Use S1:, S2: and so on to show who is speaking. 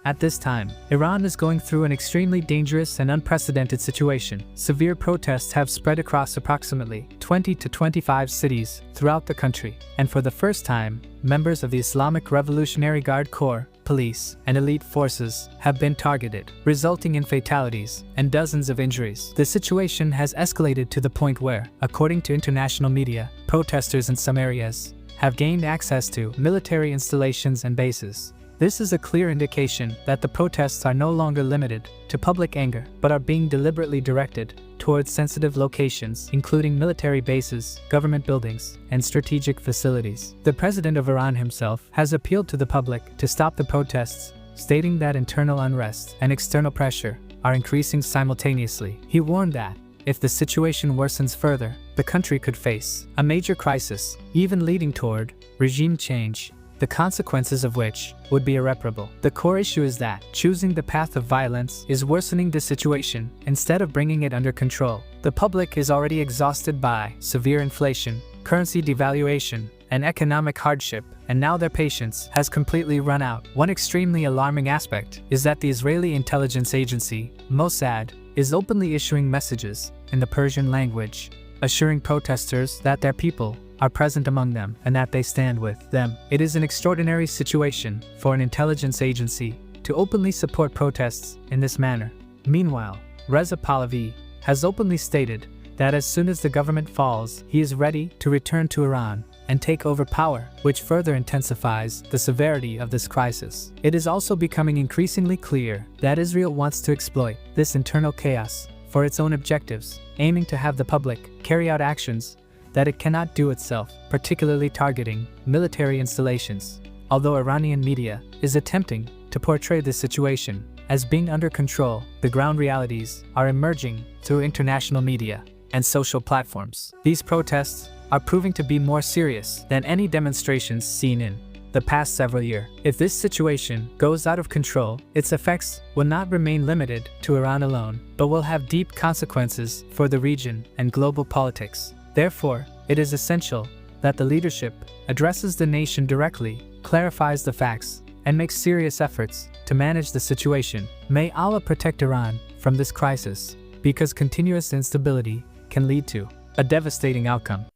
S1: At this time, Iran is going through an extremely dangerous and unprecedented situation. Severe protests have spread across approximately 20 to 25 cities throughout the country, and for the first time, members of the Islamic Revolutionary Guard Corps, police, and elite forces have been targeted, resulting in fatalities and dozens of injuries. The situation has escalated to the point where, according to international media, protesters in some areas have gained access to military installations and bases. This is a clear indication that the protests are no longer limited to public anger, but are being deliberately directed towards sensitive locations, including military bases, government buildings, and strategic facilities. The president of Iran himself has appealed to the public to stop the protests, stating that internal unrest and external pressure are increasing simultaneously. He warned that, if the situation worsens further, the country could face a major crisis, even leading toward regime change, the consequences of which would be irreparable. The core issue is that choosing the path of violence is worsening the situation instead of bringing it under control. The public is already exhausted by severe inflation, currency devaluation, and economic hardship, and now their patience has completely run out. One extremely alarming aspect is that the Israeli intelligence agency, Mossad, is openly issuing messages in the Persian language, assuring protesters that their people are present among them and that they stand with them. It is an extraordinary situation for an intelligence agency to openly support protests in this manner. Meanwhile, Reza Pahlavi has openly stated that as soon as the government falls, he is ready to return to Iran and take over power, which further intensifies the severity of this crisis. It is also becoming increasingly clear that Israel wants to exploit this internal chaos for its own objectives, aiming to have the public carry out actions that it cannot do itself, particularly targeting military installations. Although Iranian media is attempting to portray this situation as being under control, the ground realities are emerging through international media and social platforms. These protests are proving to be more serious than any demonstrations seen in the past several years. If this situation goes out of control, its effects will not remain limited to Iran alone, but will have deep consequences for the region and global politics. Therefore, it is essential that the leadership addresses the nation directly, clarifies the facts, and makes serious efforts to manage the situation. May Allah protect Iran from this crisis, because continuous instability can lead to a devastating outcome.